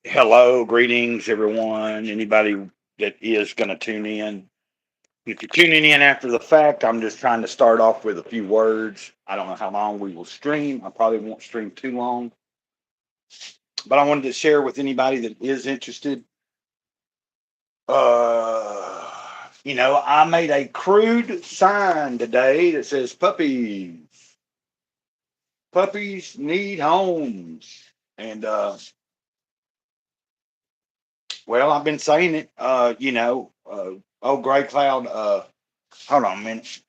Hello, greetings, everyone. Anybody that is going to tune in. If you're tuning in after the fact, I'm just trying to start off with a few words. I don't know how long we will stream. I probably won't stream too long, but I wanted to share with anybody that is interested. I made a crude sign today that says puppies need homes. And, well, I've been saying it, oh, Gray Cloud, hold on a minute.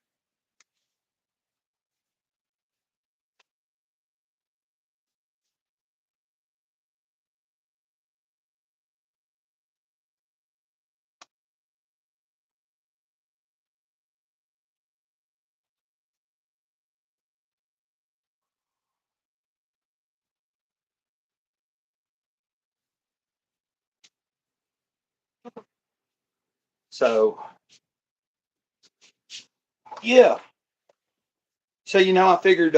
So, yeah. So, I figured,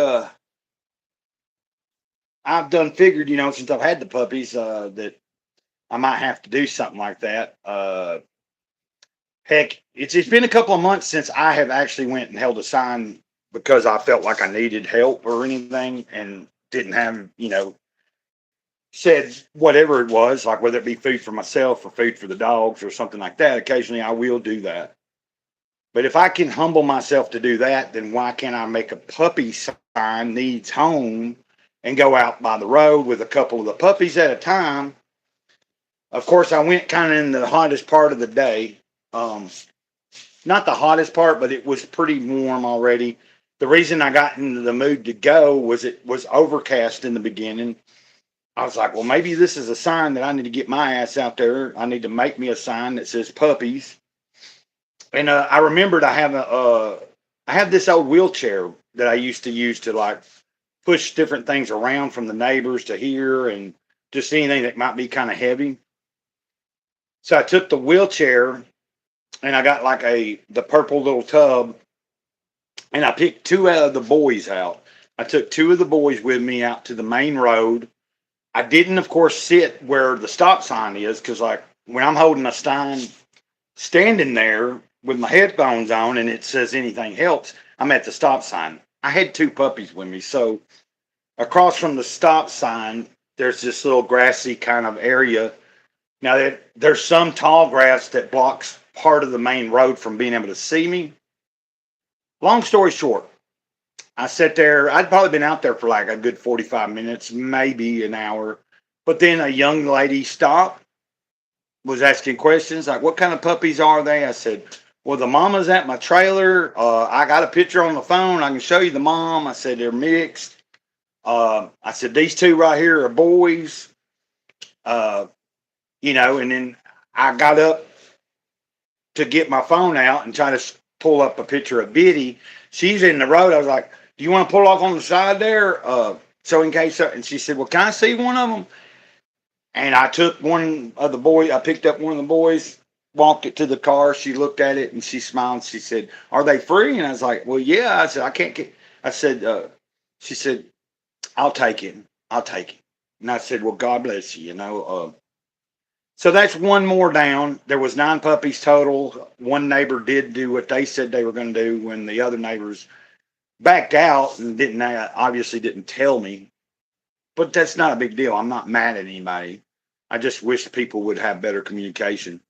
I've done figured, since I've had the puppies, that I might have to do something like that. Heck, it's been a couple of months since I have actually went and held a sign because I felt like I needed help or anything and didn't have, said whatever it was, like whether it be food for myself or food for the dogs or something like that. Occasionally I will do that. But if I can humble myself to do that, then why can't I make a puppy sign needs home and go out by the road with a couple of the puppies at a time? Of course, I went kind of in the hottest part of the day. Um, Not the hottest part, but it was pretty warm already. The reason I got into the mood to go was it was overcast in the beginning. I was like, well, maybe this is a sign that I need to get my ass out there. I need to make me a sign that says puppies. And I remembered I have this old wheelchair that I used to use to like push different things around from the neighbors to here and just anything that might be kind of heavy. So I took the wheelchair and I got like the purple little tub and I picked two out of the boys out. I took two of the boys with me out to the main road. I didn't, of course, sit where the stop sign is because like when I'm holding a sign standing there with my headphones on and it says anything helps, I'm at the stop sign. I had two puppies with me. So across from the stop sign, there's this little grassy kind of area. Now, there's some tall grass that blocks part of the main road from being able to see me. Long story short, I sat there. I'd probably been out there for like a good 45 minutes, maybe an hour. But then a young lady stopped, was asking questions like, what kind of puppies are they? I said, well, the mama's at my trailer. I got a picture on the phone. I can show you the mom. I said, they're mixed. I said, these two right here are boys. Uh, and then I got up to get my phone out and try to pull up a picture of Biddy. She's in the road. I was like, do you want to pull off on the side there? So in case, and she said, well, can I see one of them? And I took one of the boys, I picked up one of the boys, walked it to the car. She looked at it and she smiled. She said, are they free? And I was like, well, yeah. I said, I can't get, I said, she said, I'll take it. I'll take it. And I said, well, God bless you, So that's one more down. There was 9 puppies total. One neighbor did do what they said they were going to do when the other neighbors backed out and didn't obviously didn't tell me. But that's not a big deal. I'm not mad at anybody. I just wish people would have better communication.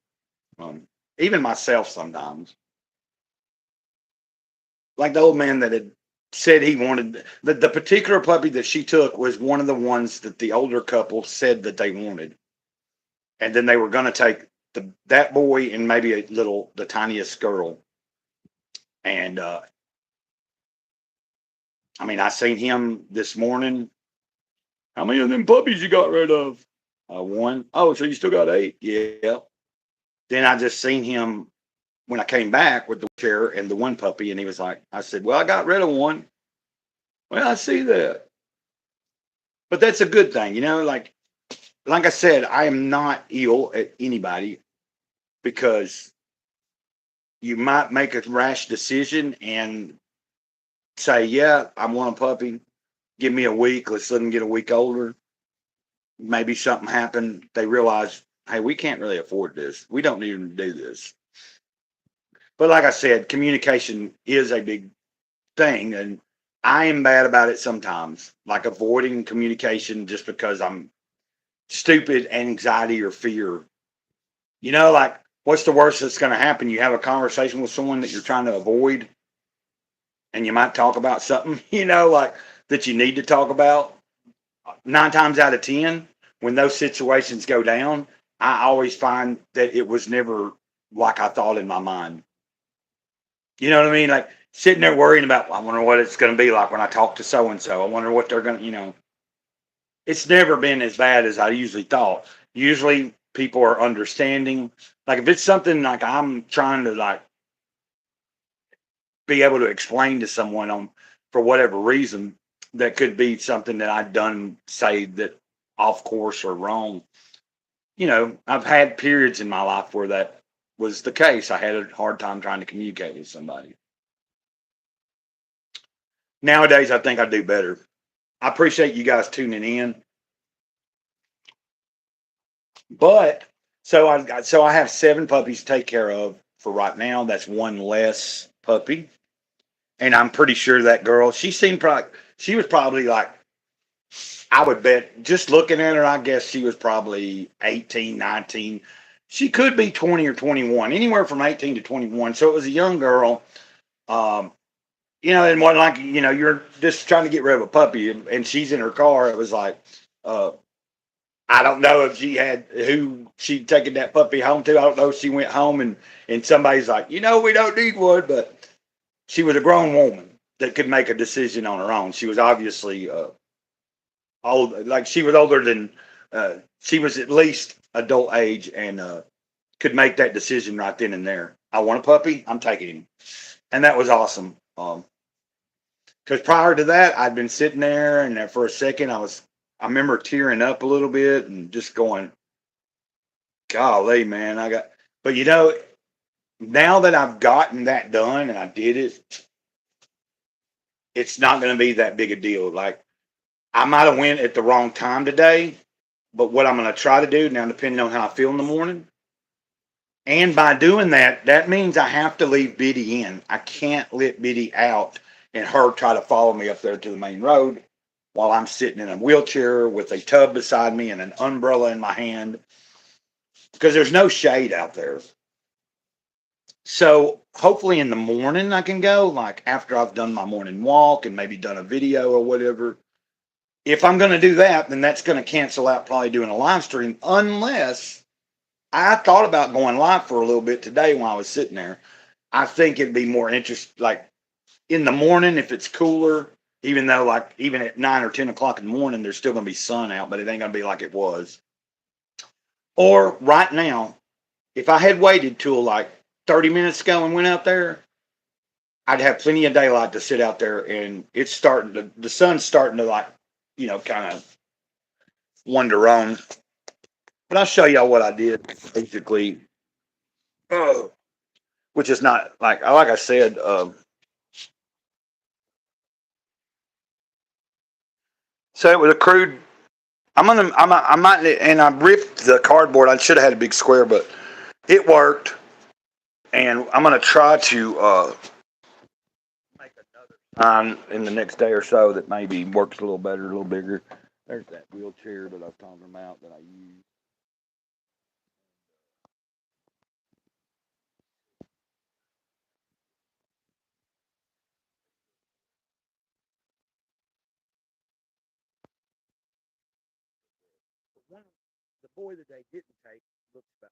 Um, Even myself sometimes. Like the old man that had said he wanted the particular puppy that she took was one of the ones that the older couple said that they wanted. And then they were going to take that boy and maybe the tiniest girl. And I mean, I seen him this morning. How many of them puppies you got rid of? One. Oh, so you still got 8? Yeah. Then I just seen him when I came back with the chair and the one puppy, and he was like, I said, well, I got rid of one. Well, I see that. But that's a good thing, like I said, I am not ill at anybody because you might make a rash decision and say, yeah, I want a puppy. Give me a week. Let's let him get a week older. maybe something happened. They realize, hey, we can't really afford this. We don't need to do this. But like I said, communication is a big thing, and I am bad about it sometimes, like avoiding communication just because I'm stupid anxiety or fear. Like what's the worst that's going to happen? You have a conversation with someone that you're trying to avoid, and you might talk about something, like that you need to talk about. 9 times out of 10, when those situations go down, I always find that it was never like I thought in my mind. You know what I mean? Like sitting there worrying about, I wonder what it's going to be like when I talk to so and so. I wonder what they're going to. It's never been as bad as I usually thought. Usually people are understanding. Like if it's something like I'm trying to like be able to explain to someone on for whatever reason, that could be something that I've done, say that off course or wrong. I've had periods in my life where that was the case. I had a hard time trying to communicate with somebody. Nowadays, I think I do better. I appreciate you guys tuning in. But so I have 7 puppies to take care of for right now. That's one less puppy. And I'm pretty sure that girl, she was probably like, I would bet, just looking at her, I guess she was probably 18, 19. She could be 20 or 21, anywhere from 18 to 21. So it was a young girl. Um, and one like, you're just trying to get rid of a puppy and she's in her car. It was like, I don't know if she had who she'd taken that puppy home to. I don't know if she went home and somebody's like, we don't need one, but she was a grown woman that could make a decision on her own. She was obviously old, like she was older than she was at least adult age and could make that decision right then and there. I want a puppy, I'm taking him, and that was awesome. Because prior to that, I'd been sitting there, and for a second, I remember tearing up a little bit and just going, golly, man, but now that I've gotten that done and I did it, it's not going to be that big a deal. Like I might have went at the wrong time today, but what I'm going to try to do now, depending on how I feel in the morning, and by doing that, that means I have to leave Biddy in. I can't let Biddy out and her try to follow me up there to the main road while I'm sitting in a wheelchair with a tub beside me and an umbrella in my hand, because there's no shade out there. So hopefully in the morning I can go, like after I've done my morning walk and maybe done a video or whatever. If I'm going to do that, then that's going to cancel out probably doing a live stream, unless I thought about going live for a little bit today while I was sitting there. I think it'd be more interesting, like in the morning if it's cooler, even though like even at 9 or 10 o'clock in the morning, there's still going to be sun out, but it ain't going to be like it was. Or right now, if I had waited till like 30 minutes ago and went out there, I'd have plenty of daylight to sit out there, and it's the sun's starting to like, kind of wander on. But I'll show y'all what I did basically, which is not like I said. So it was a crude. I might, and I ripped the cardboard. I should have had a big square, but it worked. And I'm gonna try to make another sign in the next day or so that maybe works a little better, a little bigger. There's that wheelchair that I was talking about that I use. The boy that they didn't take looks about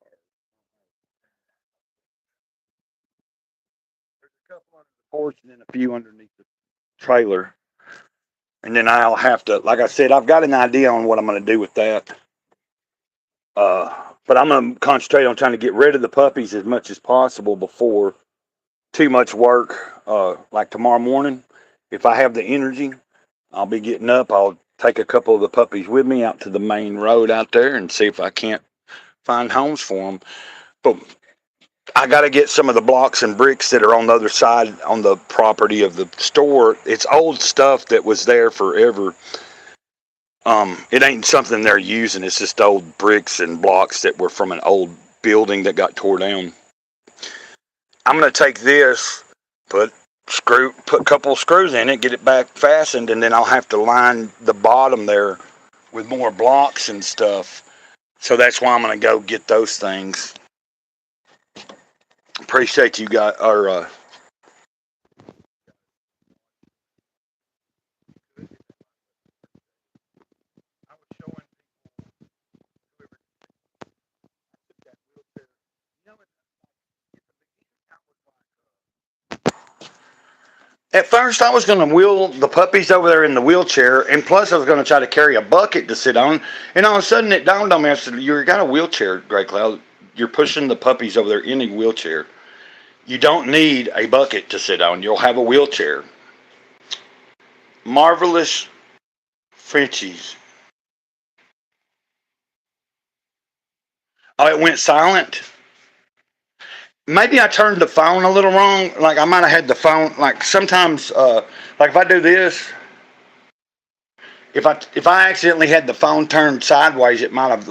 like him. There's a couple under the porch and then a few underneath the trailer. And then I'll have to, like I said, I've got an idea on what I'm going to do with that. But I'm going to concentrate on trying to get rid of the puppies as much as possible before too much work. Like tomorrow morning, if I have the energy, I'll be getting up. I'll take a couple of the puppies with me out to the main road out there and see if I can't find homes for them. But I got to get some of the blocks and bricks that are on the other side on the property of the store. It's old stuff that was there forever. It ain't something they're using. It's just old bricks and blocks that were from an old building that got tore down. I'm gonna take this, put put a couple of screws in it, get it back fastened, and then I'll have to line the bottom there with more blocks and stuff. So that's why I'm gonna go get those things. Appreciate you guys. Or at first, I was going to wheel the puppies over there in the wheelchair, and plus, I was going to try to carry a bucket to sit on. And all of a sudden, it dawned on me. I said, "You got a wheelchair, Gray Cloud. You're pushing the puppies over there in a wheelchair. You don't need a bucket to sit on. You'll have a wheelchair." Marvelous Frenchies. Oh, it went silent. Maybe I turned the phone a little wrong. Like I might have had the phone. Like sometimes, like if I do this, if I accidentally had the phone turned sideways, it might have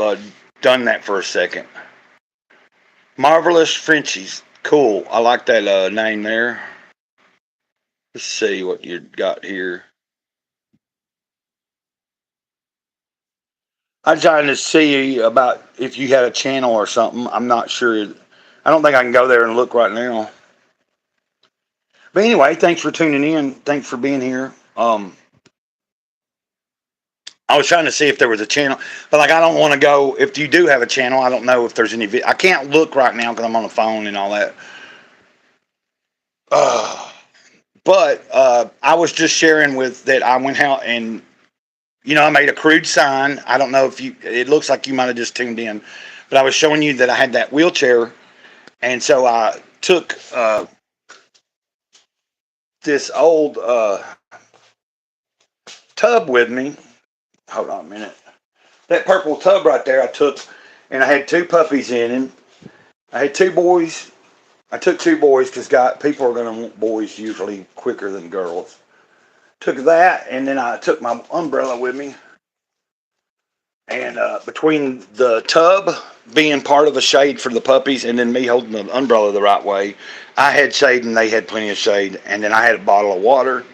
done that for a second. Marvelous Frenchies. Cool. I like that name there. Let's see what you got here. I'm trying to see about if you had a channel or something. I'm not sure. I don't think I can go there and look right now. But anyway, thanks for tuning in. Thanks for being here. I was trying to see if there was a channel, but like I don't want to go. If you do have a channel, I don't know if there's any. I can't look right now because I'm on the phone and all that. Uh, but I was just sharing with that I went out and I made a crude sign. I don't know if you. It looks like you might have just tuned in, but I was showing you that I had that wheelchair, and so I took this old tub with me. Hold on a minute. That purple tub right there, I took, and I had two puppies in him. I had two boys. I took two boys because people are going to want boys usually quicker than girls. Took that, and then I took my umbrella with me. And between the tub being part of a shade for the puppies and then me holding the umbrella the right way, I had shade and they had plenty of shade. And then I had a bottle of water.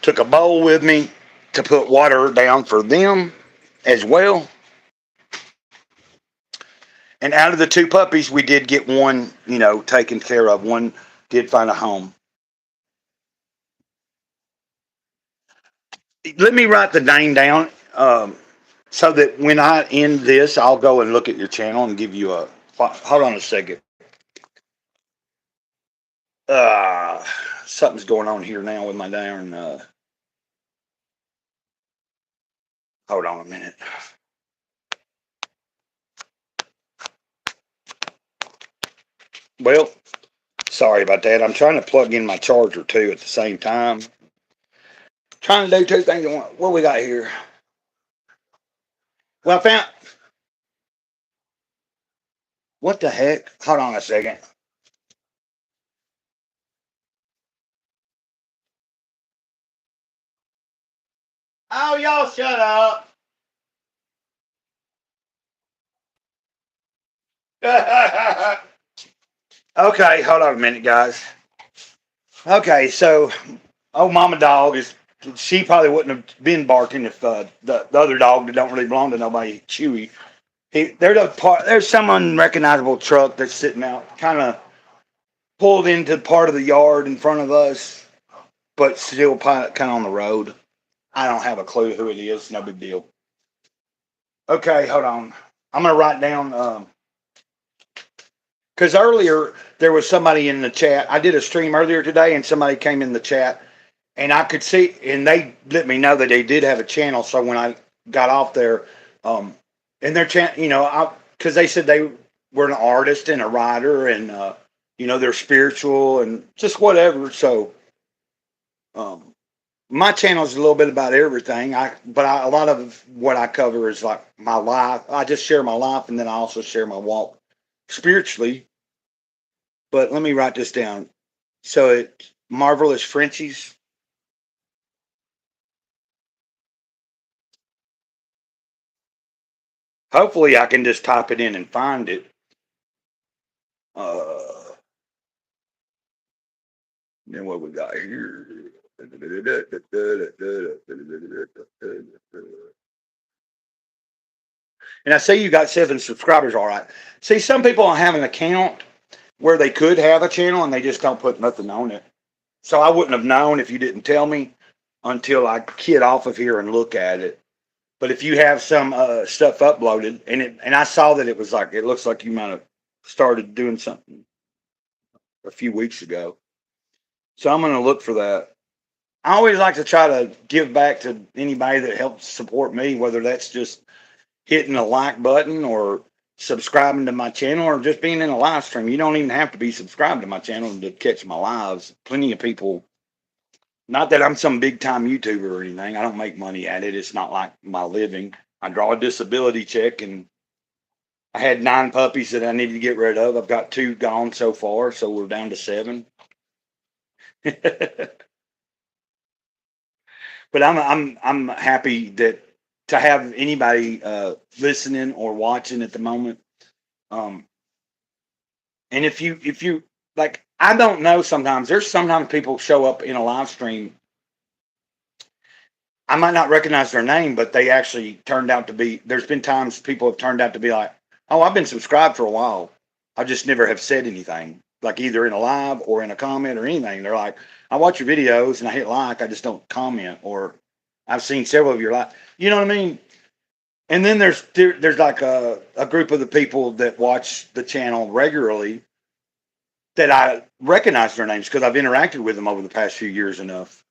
Took a bowl with me to put water down for them as well. And out of the two puppies, we did get one, taken care of. One did find a home. Let me write the name down so that when I end this, I'll go and look at your channel and give you a. Hold on a second. Uh, Something's going on here now with my darn. Hold on a minute. Well, sorry about that. I'm trying to plug in my charger too at the same time. Trying to do two things at once. What we got here? Well, I found. What the heck? Hold on a second. Oh, y'all shut up. Okay, hold on a minute, guys. Okay, so Mama Dog is. She probably wouldn't have been barking if the other dog that don't really belong to nobody, Chewy. There's some unrecognizable truck that's sitting out, kind of pulled into part of the yard in front of us, but still kind of on the road. I don't have a clue who it is. No big deal. Okay, hold on. I'm gonna write down because earlier there was somebody in the chat. I did a stream earlier today, and somebody came in the chat, and I could see, and they let me know that they did have a channel. So when I got off there, in their channel, because they said they were an artist and a writer, and they're spiritual and just whatever. So, my channel is a little bit about everything. A lot of what I cover is like my life. I just share my life, and then I also share my walk spiritually. But let me write this down. So it's Marvelous Frenchies. Hopefully I can just type it in and find it. Then what we got here? And I see you got 7 subscribers, all right. See, some people have an account where they could have a channel and they just don't put nothing on it. So I wouldn't have known if you didn't tell me until I get off of here and look at it. But if you have some stuff uploaded, and I saw that it was like, it looks like you might have started doing something a few weeks ago. So I'm going to look for that. I always like to try to give back to anybody that helps support me, whether that's just hitting a like button or subscribing to my channel or just being in a live stream. You don't even have to be subscribed to my channel to catch my lives. Plenty of people, not that I'm some big time YouTuber or anything. I don't make money at it. It's not like my living. I draw a disability check, and I had 9 puppies that I needed to get rid of. I've got 2 gone so far, so we're down to 7. But I'm happy that to have anybody listening or watching at the moment. And if you like, I don't know, sometimes people show up in a live stream. I might not recognize their name, but they actually turned out to be, there's been times people have turned out to be like, oh, I've been subscribed for a while. I just never have said anything, like either in a live or in a comment or anything. They're like, I watch your videos and I hit like, I just don't comment, or I've seen several of your live. You know what I mean? And then there's like a group of the people that watch the channel regularly that I recognize their names because I've interacted with them over the past few years enough.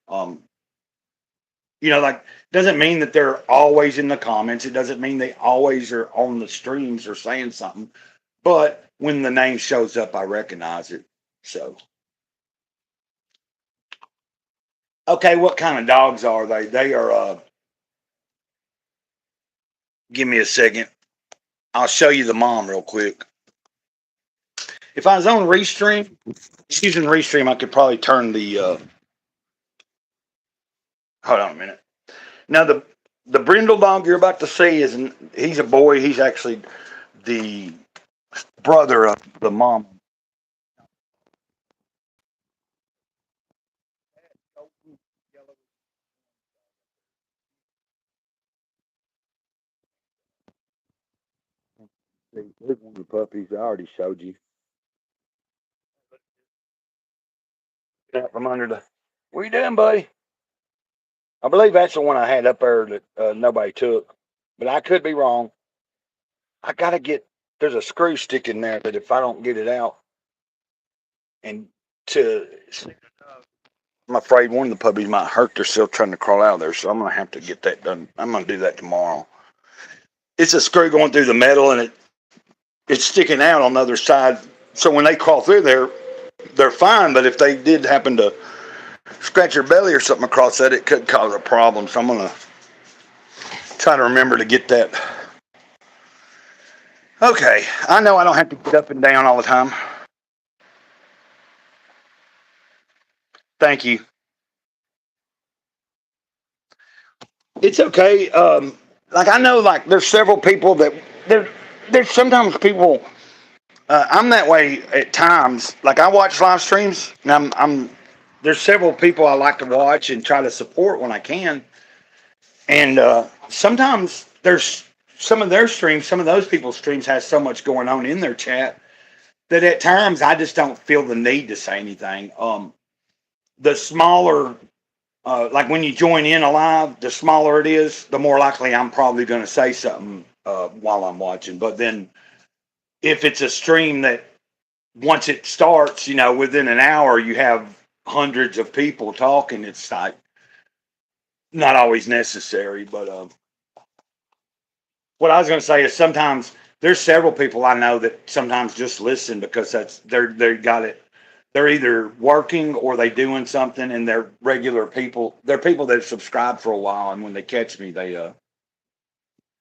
Like, doesn't mean that they're always in the comments. It doesn't mean they always are on the streams or saying something. But when the name shows up, I recognize it. So, okay, what kind of dogs are they? They are, give me a second. I'll show you the mom real quick. If I was on Restream, using Restream, I could probably turn the, hold on a minute. Now, the brindle dog you're about to see he's a boy. He's actually the brother of the mom. Here's one of the puppies I already showed you. Out from under the. What are you doing, buddy? I believe that's the one I had up there that nobody took, but I could be wrong. I gotta get. There's a screw sticking there that if I don't get it out, and to, I'm afraid one of the puppies might hurt themselves trying to crawl out of there. So I'm gonna have to get that done. I'm gonna do that tomorrow. It's a screw going through the metal, and it's sticking out on the other side. So when they crawl through there, they're fine. But if they did happen to scratch your belly or something across that, it could cause a problem. So I'm gonna try to remember to get that. Okay, I know I don't have to get up and down all the time. Thank you. It's okay. Like, I know, like, there's several people that there's sometimes people. I'm that way at times. Like, I watch live streams, and there's several people I like to watch and try to support when I can. And sometimes there's some of their streams, some of those people's streams has so much going on in their chat that at times I just don't feel the need to say anything. The smaller, like when you join in a live, the smaller it is, the more likely I'm probably going to say something while I'm watching. But then if it's a stream that once it starts, within an hour, you have hundreds of people talking, it's like not always necessary. But what I was going to say is sometimes there's several people I know that sometimes just listen because they got it. They're either working or they doing something, and they're regular people. They're people that subscribe for a while, and when they catch me, they.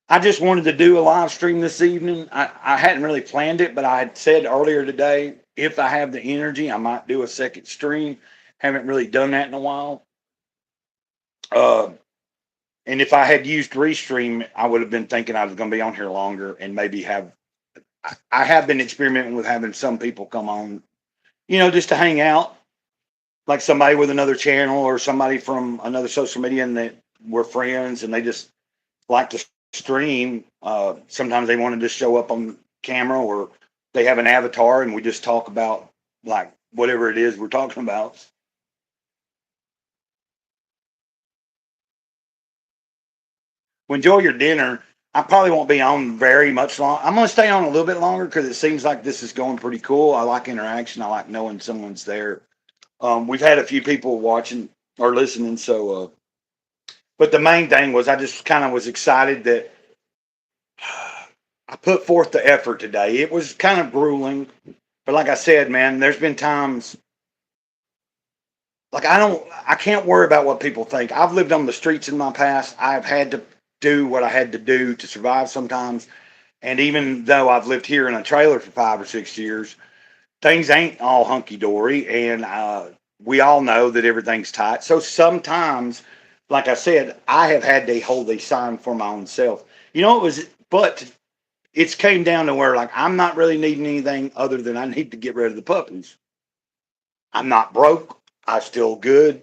I just wanted to do a live stream this evening. I hadn't really planned it, but I had said earlier today if I have the energy, I might do a second stream. Haven't really done that in a while. And if I had used Restream, I would have been thinking I was going to be on here longer and maybe have. I have been experimenting with having some people come on, just to hang out, like somebody with another channel or somebody from another social media, and that we're friends and they just like to stream. Sometimes they want to just show up on camera, or they have an avatar and we just talk about like whatever it is we're talking about. Well, enjoy your dinner. I probably won't be on very much long. I'm going to stay on a little bit longer because it seems like this is going pretty cool. I like interaction. I like knowing someone's there. We've had a few people watching or listening. But the main thing was I just kind of was excited that I put forth the effort today. It was kind of grueling, but like I said, man, there's been times like I can't worry about what people think. I've lived on the streets in my past. I've had to do what I had to do to survive sometimes. And even though I've lived here in a trailer for 5 or 6 years, things ain't all hunky dory. And we all know that everything's tight. So sometimes, like I said, I have had to hold a sign for my own self. But it's came down to where like I'm not really needing anything other than I need to get rid of the puppies. I'm not broke. I'm still good,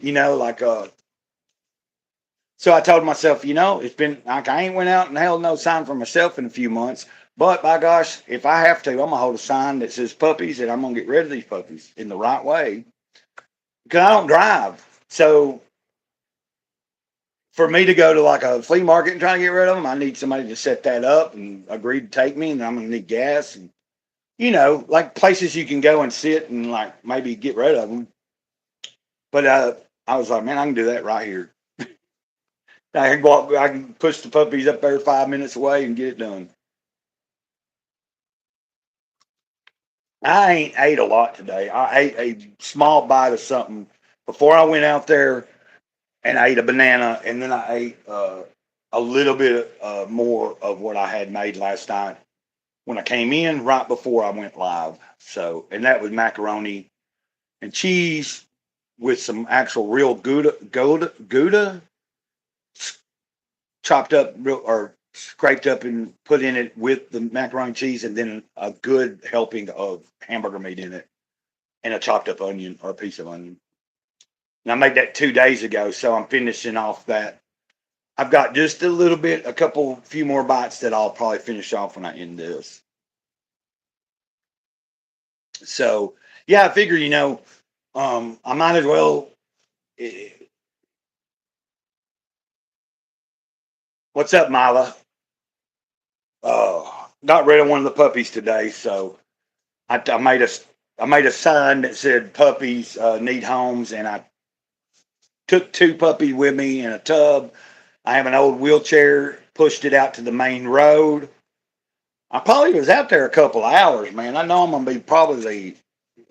so I told myself, it's been like I ain't went out and held no sign for myself in a few months. But by gosh, if I have to, I'm gonna hold a sign that says puppies, and I'm gonna get rid of these puppies in the right way because I don't drive. So for me to go to like a flea market and try to get rid of them, I need somebody to set that up and agree to take me, and I'm gonna need gas and like places you can go and sit and like maybe get rid of them. But I was like, man, I can do that right here. I can walk. I can push the puppies up there 5 minutes away and get it done. I ain't ate a lot today. I ate a small bite of something before I went out there, and I ate a banana, and then I ate a little bit more of what I had made last night when I came in right before I went live. So, and that was macaroni and cheese with some actual real Gouda chopped up real, or scraped up and put in it with the macaroni and cheese, and then a good helping of hamburger meat in it, and a chopped up onion or a piece of onion. And I made that 2 days ago, so I'm finishing off that. I've got just a little bit, few more bites that I'll probably finish off when I end this. So yeah, I figure I might as well. eh, What's up, Mila? Got rid of one of the puppies today, so I made a sign that said puppies need homes, and I took two puppies with me in a tub. I have an old wheelchair, pushed it out to the main road. I probably was out there a couple of hours, man. I know I'm gonna be probably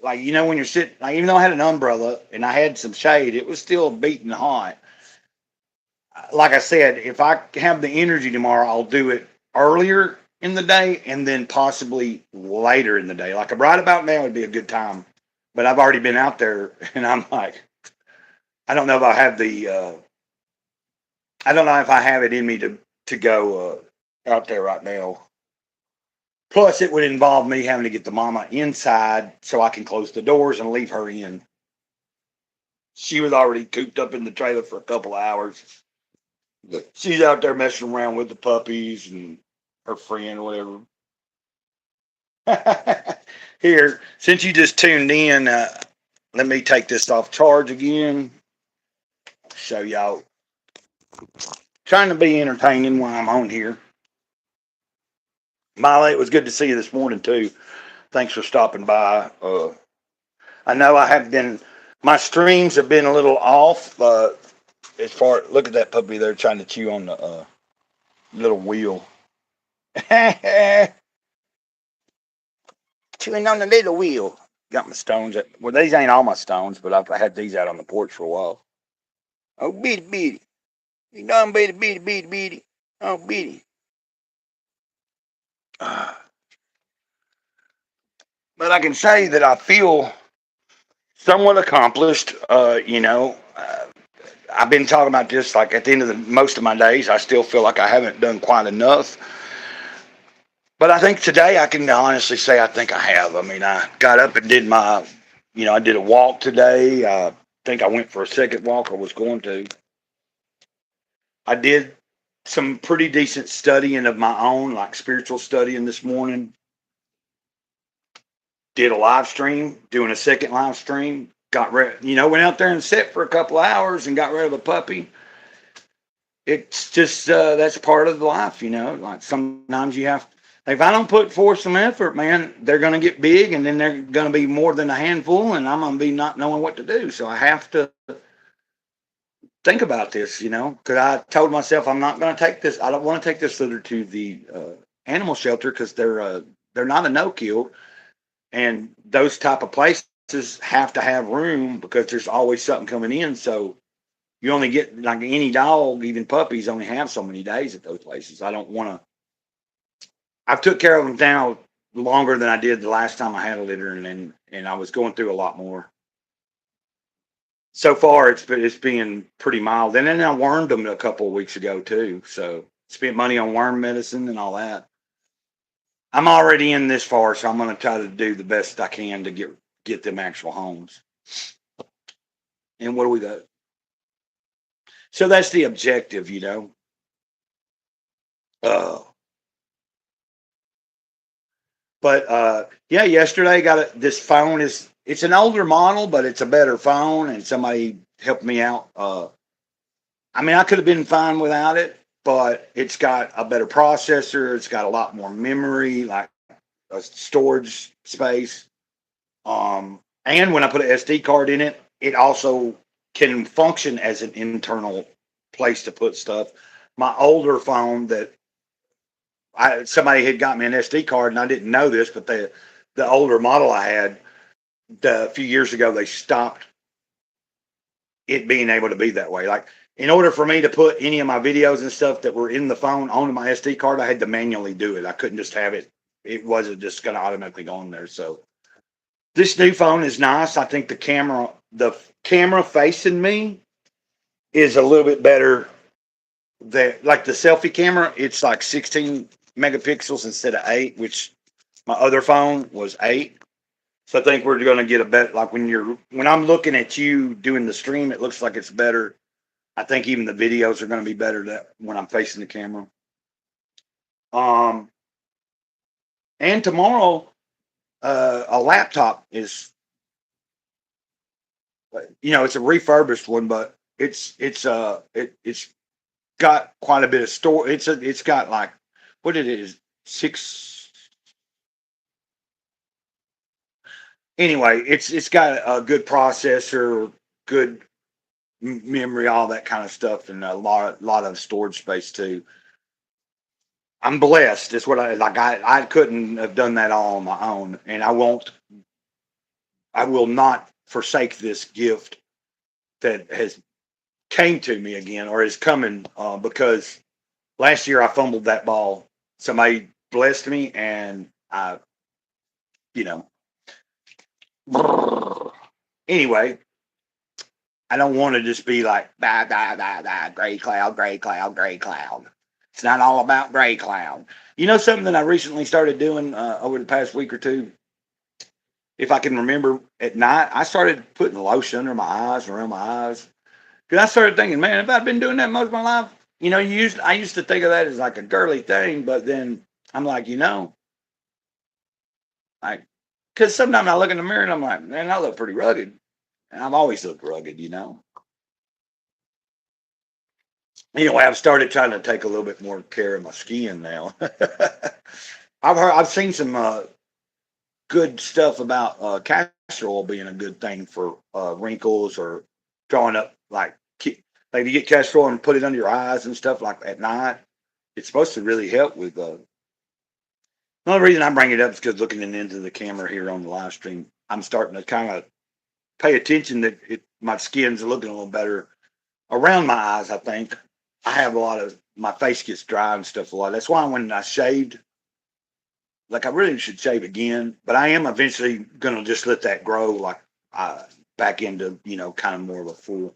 like when you're sitting. Like, even though I had an umbrella and I had some shade, it was still beating hot. Like I said, if I have the energy tomorrow, I'll do it earlier in the day and then possibly later in the day. Like right about now would be a good time. But I've already been out there and I'm like, I don't know if I have I don't know if I have it in me to go out there right now. Plus, it would involve me having to get the mama inside so I can close the doors and leave her in. She was already cooped up in the trailer for a couple of hours. She's out there messing around with the puppies and her friend, whatever. Here, since you just tuned in, let me take this off charge again. Show y'all. Trying to be entertaining while I'm on here. Miley, it was good to see you this morning too. Thanks for stopping by. I know I have been, my streams have been a little off. As far, look at that puppy there trying to chew on the little wheel. Chewing on the little wheel. Got my stones. Well, these ain't all my stones, but I've had these out on the porch for a while. Oh, bitty, bitty. You done, bitty, bitty, bitty, bitty. Oh, bitty. But I can say that I feel somewhat accomplished. I've been talking about this like at the end of most of my days. I still feel like I haven't done quite enough. But I think today I can honestly say I think I have. I mean, I got up and did my, I did a walk today. I think I went for a second walk. I was going to. I did some pretty decent studying of my own, like spiritual studying this morning. Did a live stream, doing a second live stream. Got rid, went out there and sat for a couple of hours and got rid of a puppy. It's just that's part of life, Like sometimes you have. If I don't put forth some effort, man, they're going to get big, and then they're going to be more than a handful, and I'm going to be not knowing what to do. So I have to think about this, because I told myself I'm not going to take this. I don't want to take this litter to the animal shelter because they're not a no kill, and those type of places have to have room because there's always something coming in. So you only get like any dog, even puppies, only have so many days at those places. I don't want to. I've took care of them now longer than I did the last time I had a litter, and I was going through a lot more. So far, it's being pretty mild. And then I wormed them a couple of weeks ago too. So spent money on worm medicine and all that. I'm already in this far, so I'm going to try to do the best I can to get them actual homes. And what do we got? So that's the objective, Uh, but yeah, yesterday this phone it's an older model, but it's a better phone, and somebody helped me out. I mean, I could have been fine without it, but it's got a better processor. It's got a lot more memory, like a storage space. And when I put an SD card in it, it also can function as an internal place to put stuff. My older phone that somebody had got me an SD card, and I didn't know this, but the older model I had a few years ago, they stopped it being able to be that way. Like in order for me to put any of my videos and stuff that were in the phone onto my SD card, I had to manually do it. I couldn't just have it. It wasn't just going to automatically go on there. So this new phone is nice. I think the camera facing me is a little bit better. Like the selfie camera, it's like 16 megapixels instead of 8, which my other phone was 8. So I think we're going to get a better, like when I'm looking at you doing the stream, it looks like it's better. I think even the videos are going to be better when I'm facing the camera. And tomorrow, a laptop is, it's a refurbished one, but it's got quite a bit of store. It's got like what it is 6. Anyway, it's got a good processor, good memory, all that kind of stuff, and a lot of storage space too. I'm blessed. It's what I like. I couldn't have done that all on my own, and I won't. I will not forsake this gift that has came to me again or is coming because last year I fumbled that ball. Somebody blessed me, and I, you know. Anyway, I don't want to just be like gray cloud, gray cloud, gray cloud. It's not all about gray cloud. Something that I recently started doing over the past week or two. If I can remember, at night I started putting lotion under my eyes, around my eyes, because I started thinking, man, if I'd been doing that most of my life, I used to think of that as like a girly thing, but then I'm like, like, because sometimes I look in the mirror and I'm like, man, I look pretty rugged, and I've always looked rugged. Anyway, I've started trying to take a little bit more care of my skin now. I've seen some good stuff about castor oil being a good thing for wrinkles or drawing up like you get castor oil and put it under your eyes and stuff like at night. It's supposed to really help with. The only reason I bring it up is because looking into the camera here on the live stream, I'm starting to kind of pay attention that my skin's looking a little better around my eyes. I think I have a lot of my face gets dry and stuff a lot. That's why when I shaved, like I really should shave again, but I am eventually gonna just let that grow like back into kind of more of a full.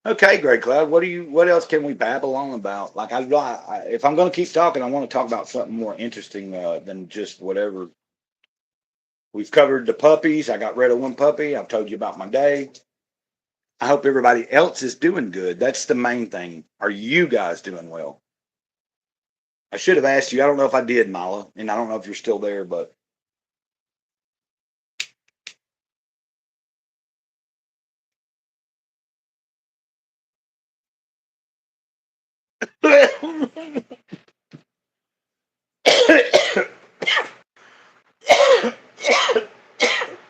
Okay, Great Cloud. What else can we babble on about? Like, if I'm going to keep talking, I want to talk about something more interesting than just whatever. We've covered the puppies. I got rid of one puppy. I've told you about my day. I hope everybody else is doing good. That's the main thing. Are you guys doing well? I should have asked you. I don't know if I did, Mala, and I don't know if you're still there, but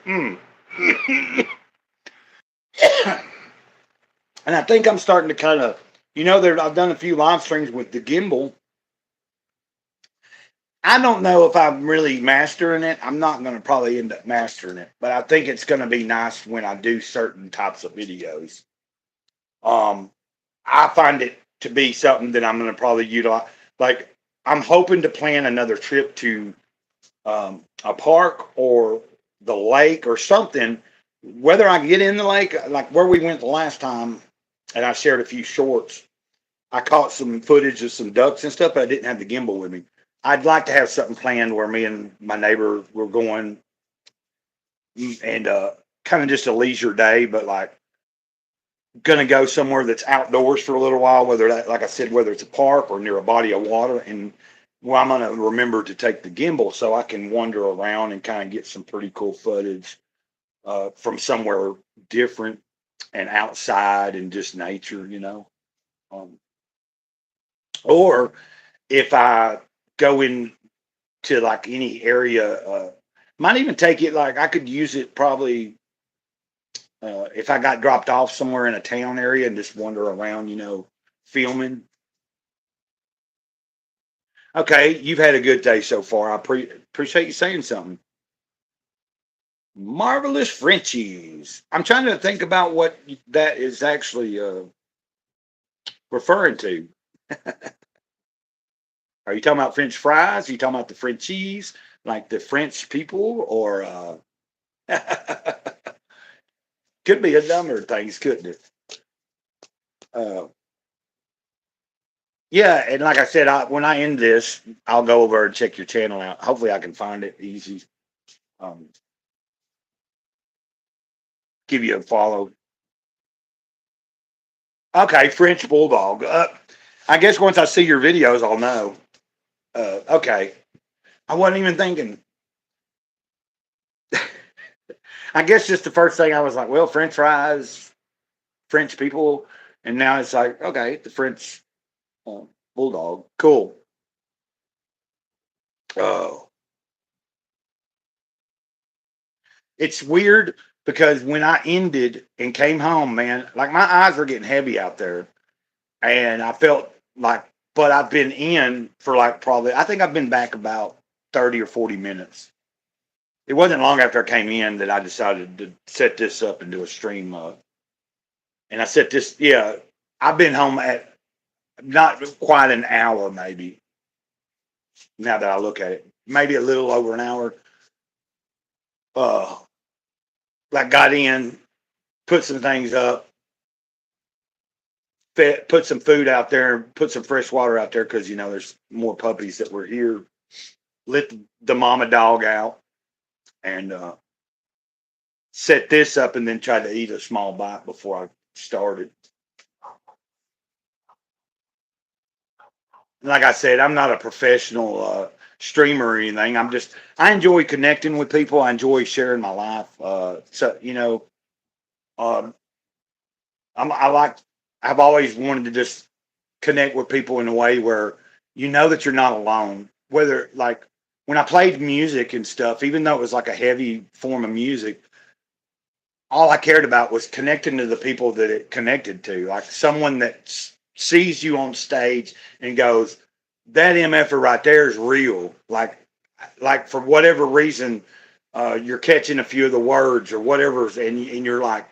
Mm. And I think I'm starting to kind of, there. I've done a few live streams with the gimbal. I don't know if I'm really mastering it. I'm not going to probably end up mastering it, but I think it's going to be nice when I do certain types of videos. Um, I find it to be something that I'm going to probably utilize. Like, I'm hoping to plan another trip to a park or the lake or something. Whether I get in the lake, like where we went the last time, and I shared a few shorts. I caught some footage of some ducks and stuff, but I didn't have the gimbal with me. I'd like to have something planned where me and my neighbor were going and kind of just a leisure day, but like gonna go somewhere that's outdoors for a little while, whether that, like I said, whether it's a park or near a body of water. And well, I'm gonna remember to take the gimbal so I can wander around and kind of get some pretty cool footage from somewhere different and outside and just nature. Um, or if I go in to like any area, might even take it like I could use it probably if I got dropped off somewhere in a town area and just wander around, filming. Okay, you've had a good day so far. I appreciate you saying something. Marvelous Frenchies. I'm trying to think about what that is actually referring to. Are you talking about French fries? Are you talking about the Frenchies, like the French people, or could be a number of things, couldn't it? Uh, yeah, and like I said, when I end this, I'll go over and check your channel out. Hopefully, I can find it easy. Um, give you a follow. Okay, French Bulldog. I guess once I see your videos, I'll know. Okay, I wasn't even thinking. I guess just the first thing I was like, well, French fries, French people, and now it's like, okay, the French uh, Bulldog. Cool. Oh, it's weird because when I ended and came home, man, like my eyes were getting heavy out there, and I felt like, but I've been in for like probably, I think I've been back about 30 or 40 minutes. It wasn't long after I came in that I decided to set this up and do a stream. And I set this, yeah, I've been home at not quite an hour, maybe. Now that I look at it, maybe a little over an hour. Uh, like got in, put some things up, put some food out there, put some fresh water out there because there's more puppies that were here. Let the mama dog out and set this up, and then tried to eat a small bite before I started. Like I said, I'm not a professional streamer or anything. I enjoy connecting with people. I enjoy sharing my life. Um, I like, I've always wanted to just connect with people in a way where you know that you're not alone. Whether like when I played music and stuff, even though it was like a heavy form of music, all I cared about was connecting to the people that it connected to, like someone that sees you on stage and goes, "That MFer right there is real." Like for whatever reason, you're catching a few of the words or whatever, and you're like,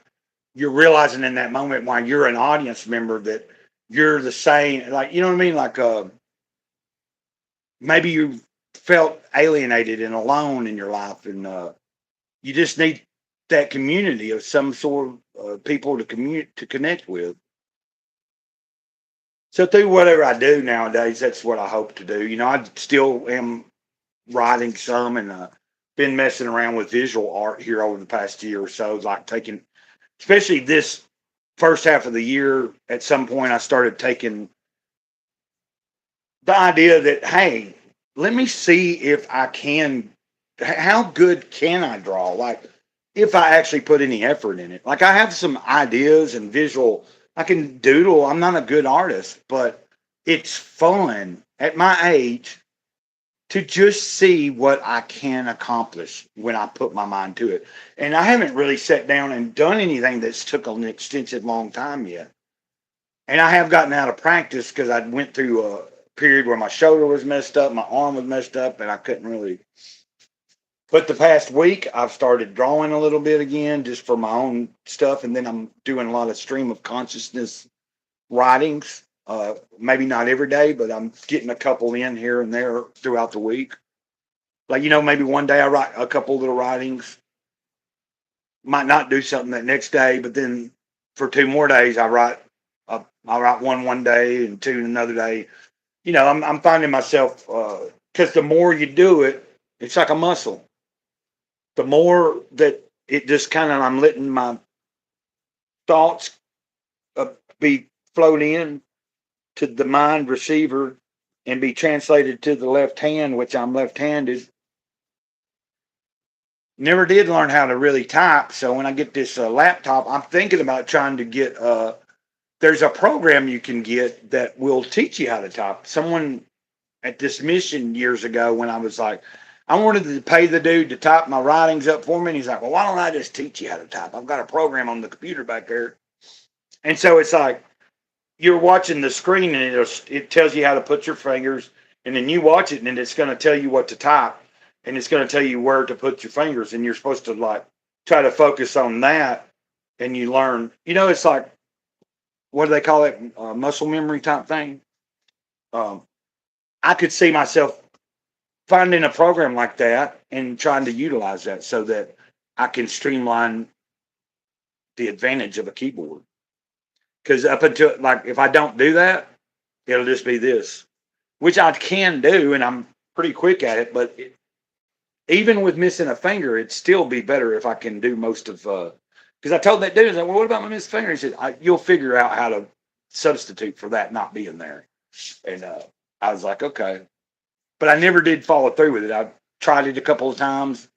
you're realizing in that moment while you're an audience member that you're the same. Like you know what I mean? Like maybe you felt alienated and alone in your life, and you just need that community of some sort of people to connect with. So through whatever I do nowadays, that's what I hope to do. You know, I still am writing some and been messing around with visual art here over the past year or so, like taking, especially this first half of the year, at some point I started taking the idea that, hey, let me see if I can, how good can I draw? Like, if I actually put any effort in it. Like, I have some ideas and visual, I can doodle. I'm not a good artist, but it's fun at my age to just see what I can accomplish when I put my mind to it. And I haven't really sat down and done anything that's took an extensive long time yet. And I have gotten out of practice because I went through a period where my shoulder was messed up, my arm was messed up, and I couldn't really. But the past week, I've started drawing a little bit again just for my own stuff. And then I'm doing a lot of stream of consciousness writings. Maybe not every day, but I'm getting a couple in here and there throughout the week. Like, you know, maybe one day I write a couple little writings, might not do something that next day, but then for 2 more days, I write one day and two another day. You know, I'm finding myself, because the more you do it, it's like a muscle. The more that it just kind of, I'm letting my thoughts be flowed in to the mind receiver and be translated to the left hand, which I'm left-handed. Never did learn how to really type, so when I get this laptop, I'm thinking about trying to get. There's a program you can get that will teach you how to type. Someone at this mission years ago, when I was like, I wanted to pay the dude to type my writings up for me, and he's like, "Well, why don't I just teach you how to type? I've got a program on the computer back there." And so it's like you're watching the screen, and it tells you how to put your fingers, and then you watch it, and it's going to tell you what to type, and it's going to tell you where to put your fingers, and you're supposed to like try to focus on that, and you learn. You know, it's like, what do they call it? Muscle memory type thing. Um, I could see myself finding a program like that and trying to utilize that so that I can streamline the advantage of a keyboard. Because up until, like, if I don't do that, it'll just be this, which I can do, and I'm pretty quick at it. But even with missing a finger, it'd still be better if I can do most of. Because I told that dude, I said, "Well, what about my missed finger?" He said, "You'll figure out how to substitute for that not being there." And I was like, "Okay," but I never did follow through with it. I tried it a couple of times.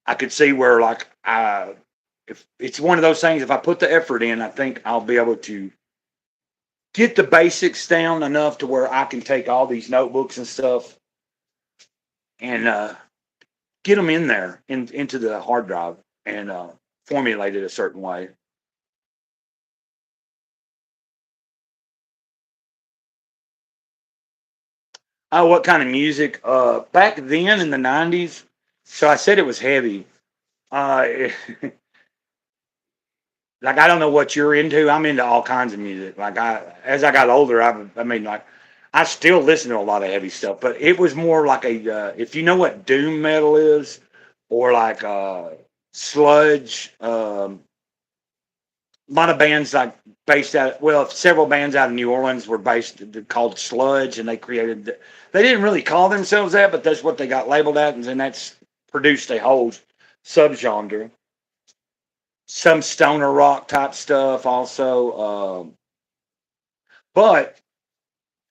I could see where, like, if it's one of those things, if I put the effort in, I think I'll be able to get the basics down enough to where I can take all these notebooks and stuff and get them in there into the hard drive and formulate it a certain way. Oh, what kind of music? Back then in the '90s, so I said it was heavy. Uh, like, I don't know what you're into. I'm into all kinds of music. Like, as I got older, I mean, like, I still listen to a lot of heavy stuff, but it was more like if you know what doom metal is, or like sludge. A lot of bands like based out. Well, several bands out of New Orleans were based called sludge, and they created. They didn't really call themselves that, but that's what they got labeled at, and then that's produced a whole subgenre. Some stoner rock type stuff also. But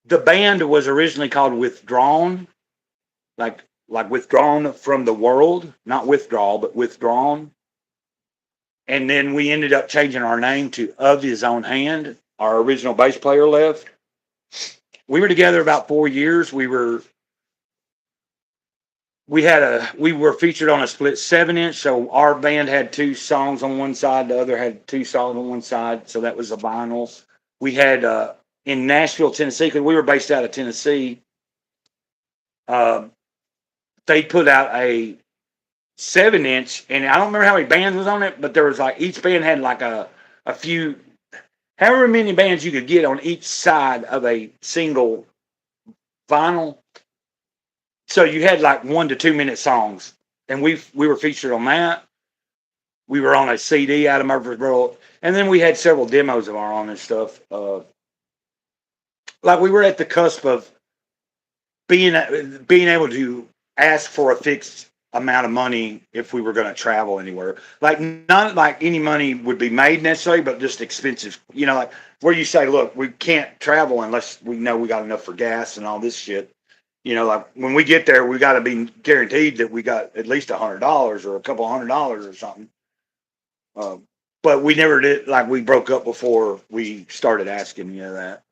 the band was originally called Withdrawn, like withdrawn from the world, not withdrawal, but withdrawn. And then we ended up changing our name to Of His Own Hand. Our original bass player left. We were together about 4 years. We were featured on a split 7-inch, so our band had 2 songs on one side, the other had 2 songs on one side, so that was a vinyl. We had in Nashville, Tennessee, because we were based out of Tennessee. Uh, they put out a 7-inch, and I don't remember how many bands was on it, but there was like each band had like a few, however many bands you could get on each side of a single vinyl. So you had like 1 to 2 minute songs, and we were featured on that. We were on a CD out of Murfreesboro, and then we had several demos of our own and stuff. like we were at the cusp of being being able to ask for a fixed amount of money if we were going to travel anywhere. Like not like any money would be made necessarily, but just expensive. You know, like where you say, look, we can't travel unless we know we got enough for gas and all this shit. You know, like when we get there, we got to be guaranteed that we got at least $100 or a couple $100 or something. Um, but we never did. Like we broke up before we started asking you that.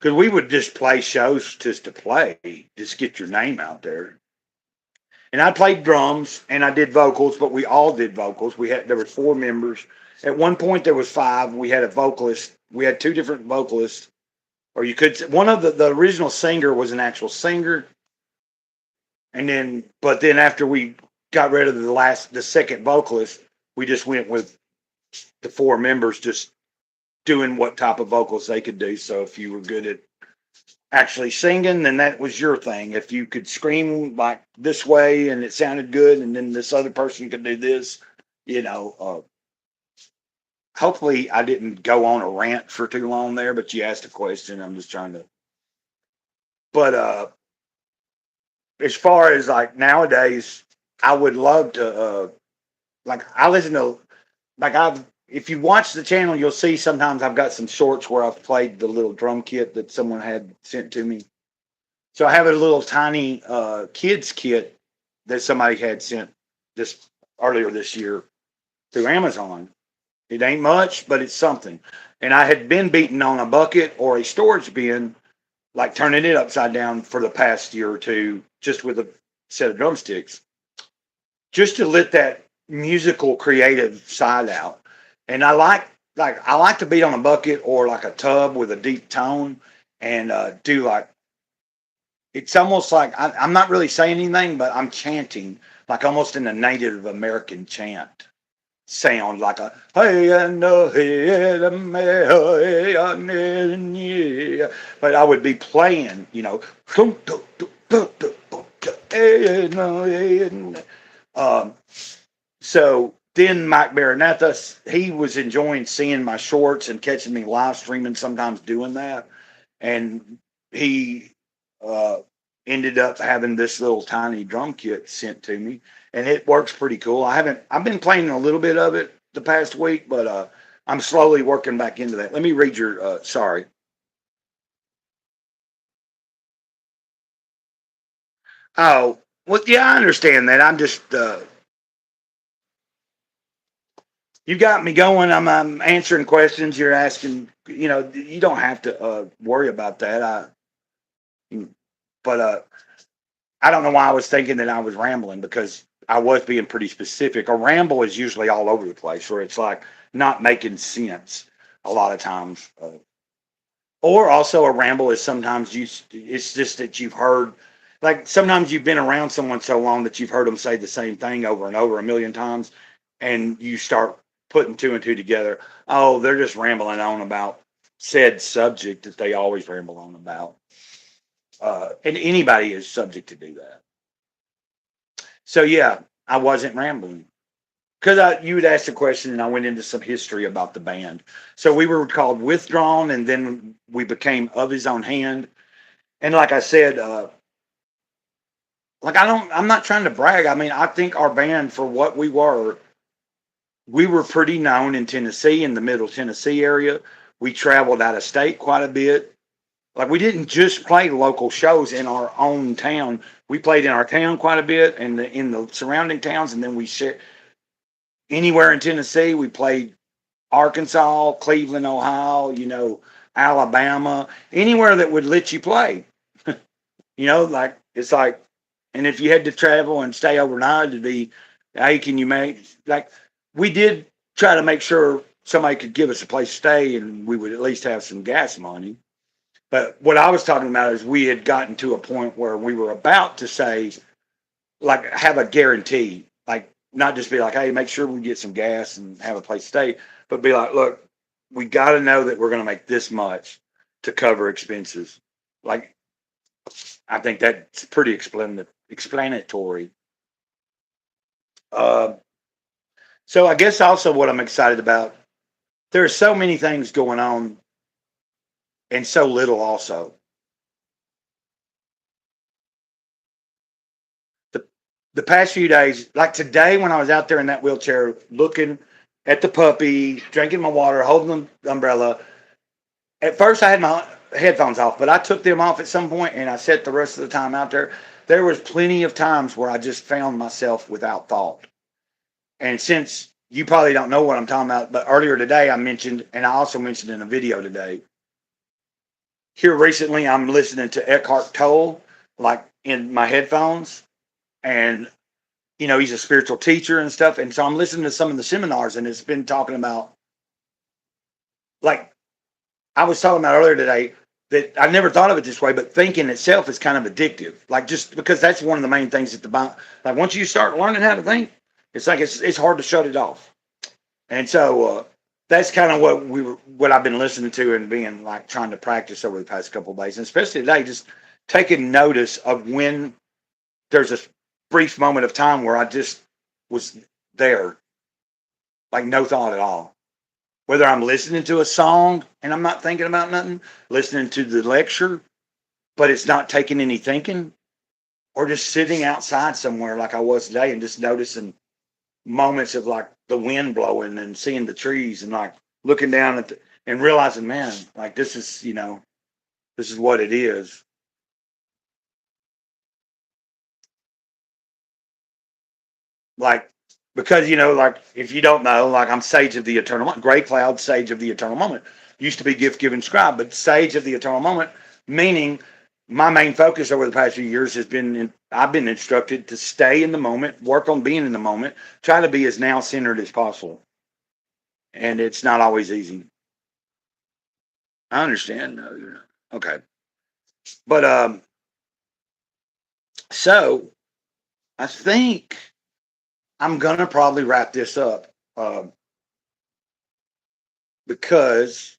Because we would just play shows just to play, just get your name out there. And I played drums and I did vocals, but we all did vocals. There was 4 members. At one point there was 5. We had a vocalist. We had 2 different vocalists. Or you could one of the original singer was an actual singer. And then but then after we got rid of the second vocalist, we just went with the 4 members just doing what type of vocals they could do. So if you were good at actually singing, then that was your thing. If you could scream like this way and it sounded good, and then this other person could do this, you know. Hopefully, I didn't go on a rant for too long there, but you asked a question. I'm just trying to. But as far as like nowadays, I would love to. Like I listen to, like I've. If you watch the channel, you'll see sometimes I've got some shorts where I've played the little drum kit that someone had sent to me. So I have a little tiny kids kit that somebody had sent this earlier this year through Amazon. It ain't much, but it's something. And I had been beating on a bucket or a storage bin, like turning it upside down for the past year or two, just with a set of drumsticks, just to let that musical creative side out. And I like to beat on a bucket or like a tub with a deep tone and do like it's almost like I'm not really saying anything, but I'm chanting like almost in a Native American chant sound, like a hey and hey, but I would be playing, you know. Um, so then Mike Maranatha, he was enjoying seeing my shorts and catching me live streaming, sometimes doing that, and he uh, ended up having this little tiny drum kit sent to me, and it works pretty cool. I've been playing a little bit of it the past week, but I'm slowly working back into that. Let me read your, sorry. Oh, well, yeah, I understand that. I'm just, you got me going. I'm answering questions you're asking. You know, you don't have to worry about that. But I don't know why I was thinking that I was rambling because I was being pretty specific. A ramble is usually all over the place, where it's like not making sense a lot of times. Or also a ramble is sometimes it's just that you've heard, like sometimes you've been around someone so long that you've heard them say the same thing over and over a million times, and you start putting 2 and 2 together. Oh, they're just rambling on about said subject that they always ramble on about. And anybody is subject to do that. So yeah, I wasn't rambling because you had asked a question and I went into some history about the band. So we were called Withdrawn, and then we became Of His Own Hand. And like I said, I'm not trying to brag. I mean, I think our band, for what we were pretty known in Tennessee, in the Middle Tennessee area. We traveled out of state quite a bit. Like we didn't just play local shows in our own town. We played in our town quite a bit and in the surrounding towns, and then we shared anywhere in Tennessee. We played Arkansas, Cleveland, Ohio, you know, Alabama, anywhere that would let you play. You know, like it's like, and if you had to travel and stay overnight, it'd be, hey, can you make like we did try to make sure somebody could give us a place to stay, and we would at least have some gas money. But what I was talking about is we had gotten to a point where we were about to say, like, have a guarantee, like, not just be like, hey, make sure we get some gas and have a place to stay, but be like, look, we got to know that we're going to make this much to cover expenses. Like, I think that's pretty explanatory. Uh, so I guess also what I'm excited about, there are so many things going on and so little also. The past few days, like today when I was out there in that wheelchair looking at the puppy, drinking my water, holding the umbrella, at first I had my headphones off, but I took them off at some point and I set the rest of the time out there. There was plenty of times where I just found myself without thought. And since you probably don't know what I'm talking about, but earlier today I mentioned, and I also mentioned in a video today, here recently I'm listening to Eckhart Tolle, like in my headphones. And, you know, he's a spiritual teacher and stuff. And so I'm listening to some of the seminars and it's been talking about, like, I was talking about earlier today that I never thought of it this way, but thinking itself is kind of addictive. Like, just because that's one of the main things that like once you start learning how to think, it's like it's hard to shut it off. And so that's kind of what I've been listening to and being like trying to practice over the past couple of days, and especially today, just taking notice of when there's a brief moment of time where I just was there, like no thought at all. Whether I'm listening to a song and I'm not thinking about nothing, listening to the lecture, but it's not taking any thinking, or just sitting outside somewhere like I was today and just noticing moments of like the wind blowing and seeing the trees and like looking down at and realizing, man, like this is, you know, this is what it is. Like, because, you know, like if you don't know, like I'm Sage of the Eternal Moment, Gray Cloud, Sage of the Eternal Moment. Used to be Gift Giving Scribe, but Sage of the Eternal Moment, meaning my main focus over the past few years has been I've been instructed to stay in the moment, work on being in the moment, try to be as now centered as possible. And it's not always easy. I understand. Okay. But so I think I'm gonna probably wrap this up. Because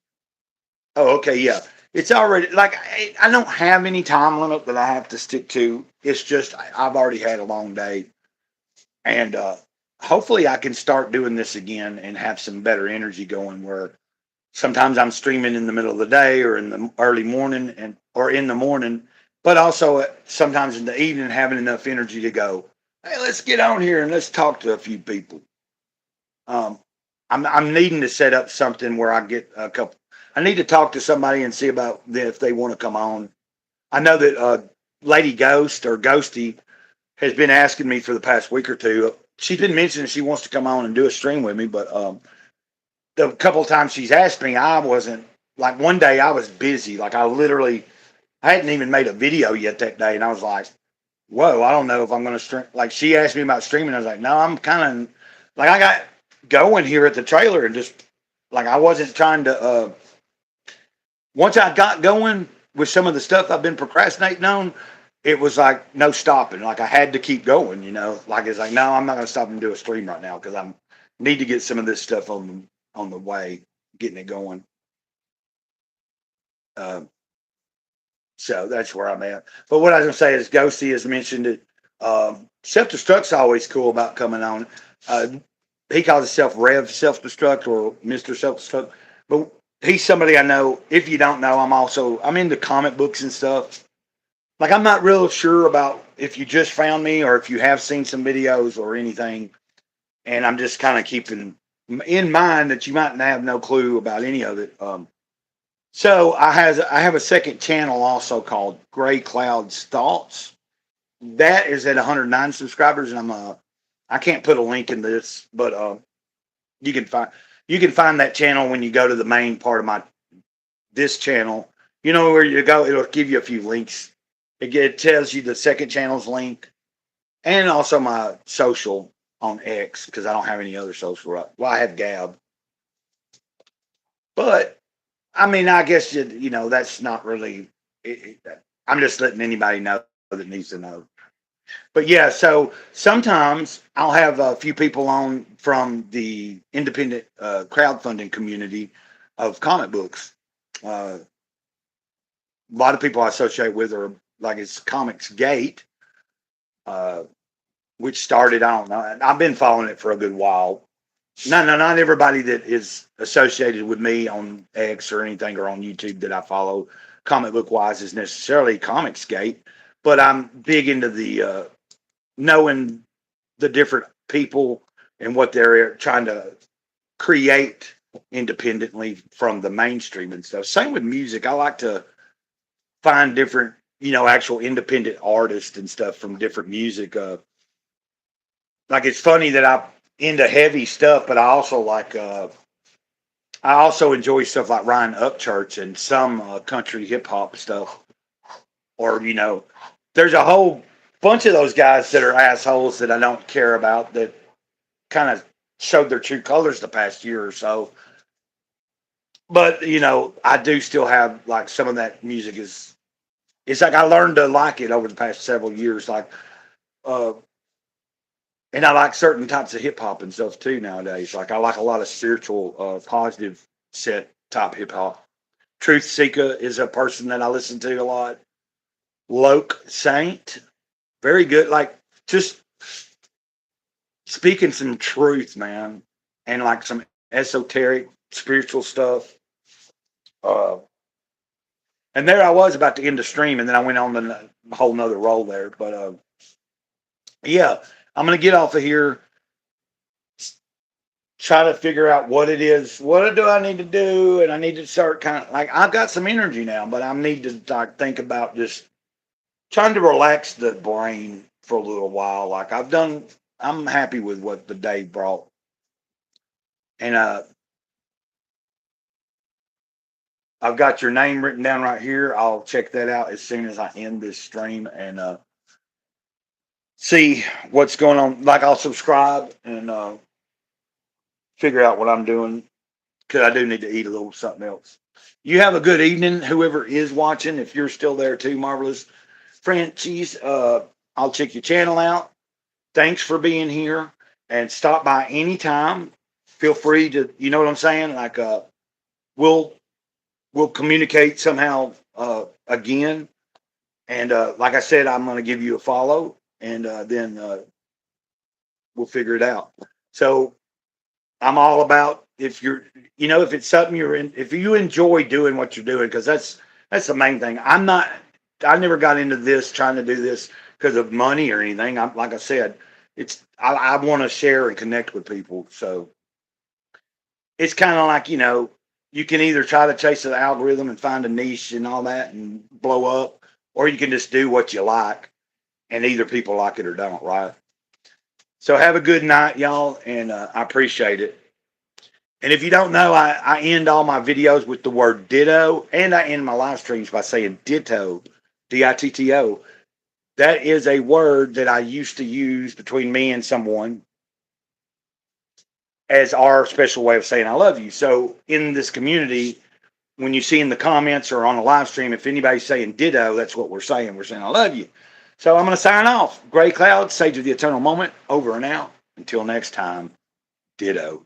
okay, yeah, it's already like I don't have any time limit that I have to stick to. It's just I've already had a long day, and hopefully I can start doing this again and have some better energy going. Where sometimes I'm streaming in the middle of the day or in the early morning and or in the morning, but also sometimes in the evening having enough energy to go, hey, let's get on here and let's talk to a few people. Um, I'm needing to set up something where I get a couple. I need to talk to somebody and see about if they want to come on. I know that Lady Ghost or Ghosty has been asking me for the past week or two. She's been mentioning she wants to come on and do a stream with me, but the couple of times she's asked me, I wasn't like one day I was busy. Like I hadn't even made a video yet that day, and I was like, whoa, I don't know if I'm going to stream. Like she asked me about streaming. I was like, no, I'm kind of like I got going here at the trailer and just like I wasn't trying to. Once I got going with some of the stuff I've been procrastinating on, it was like no stopping. Like I had to keep going. You know, like it's like no, I'm not going to stop and do a stream right now because I need to get some of this stuff on the way, getting it going. Uh, So that's where I'm at. But what I was going to say is Ghosty has mentioned it. Self destruct's always cool about coming on. Uh, he calls himself Rev Self Destruct or Mr. Self Destruct. But he's somebody I know. If you don't know, I'm into comic books and stuff. Like I'm not real sure about if you just found me or if you have seen some videos or anything. And I'm just kind of keeping in mind that you might have no clue about any of it. So I have a second channel also called Gray Clouds Thoughts. That is at 109 subscribers, and I can't put a link in this, but you can find you can find that channel when you go to the main part of my this channel. You know where you go, it'll give you a few links. It tells you the second channel's link and also my social on X because I don't have any other social. Right? Well, I have Gab, but I mean, I guess you know that's not really. I'm just letting anybody know that needs to know. But yeah, so sometimes I'll have a few people on from the independent crowdfunding community of comic books. A lot of people I associate with are like it's Comics Gate, uh, which started I don't know. I've been following it for a good while, not everybody that is associated with me on X or anything or on YouTube that I follow comic book wise is necessarily Comicsgate, but I'm big into the knowing the different people and what they're trying to create independently from the mainstream and stuff. Same with music. I like to find different, actual independent artists and stuff from different music. Like it's funny that I'm into heavy stuff, but I also enjoy stuff like Ryan Upchurch and some country hip hop stuff. Or there's a whole bunch of those guys that are assholes that I don't care about that kind of showed their true colors the past year or so. But I do still have like some of that music is. It's like I learned to like it over the past several years. Like, uh, and I like certain types of hip hop and stuff too nowadays. Like I like a lot of spiritual, positive set type hip hop. Truth Seeker is a person that I listen to a lot. Loke Saint, very good. Like just speaking some truth, man, and like some esoteric spiritual stuff. Uh, and there I was about to end the stream, and then I went on to a whole nother role there. But yeah, I'm gonna get off of here. Try to figure out what it is. What do I need to do? And I need to start kind of like I've got some energy now, but I need to like think about just trying to relax the brain for a little while. Like I'm happy with what the day brought. And I've got your name written down right here. I'll check that out as soon as I end this stream and see what's going on. Like I'll subscribe and figure out what I'm doing because I do need to eat a little something else. You have a good evening, whoever is watching. If you're still there too, Marvelous Frenchies, I'll check your channel out. Thanks for being here and stop by anytime. Feel free to, you know what I'm saying? Like, we'll communicate somehow again. And like I said, I'm going to give you a follow, and then we'll figure it out. So I'm all about if you're, if it's something you're in, if you enjoy doing what you're doing, because that's the main thing. I never got into this trying to do this because of money or anything. I'm like I said, I want to share and connect with people. So it's kind of like, you can either try to chase the algorithm and find a niche and all that and blow up, or you can just do what you like and either people like it or don't, right? So have a good night, y'all, and I appreciate it. And if you don't know, I end all my videos with the word ditto, and I end my live streams by saying ditto, ditto. That is a word that I used to use between me and someone as our special way of saying I love you. So in this community, when you see in the comments or on a live stream, if anybody's saying ditto, that's what we're saying. We're saying I love you. So I'm going to sign off. Gray Cloud, Sage of the Eternal Moment, over and out. Until next time, ditto.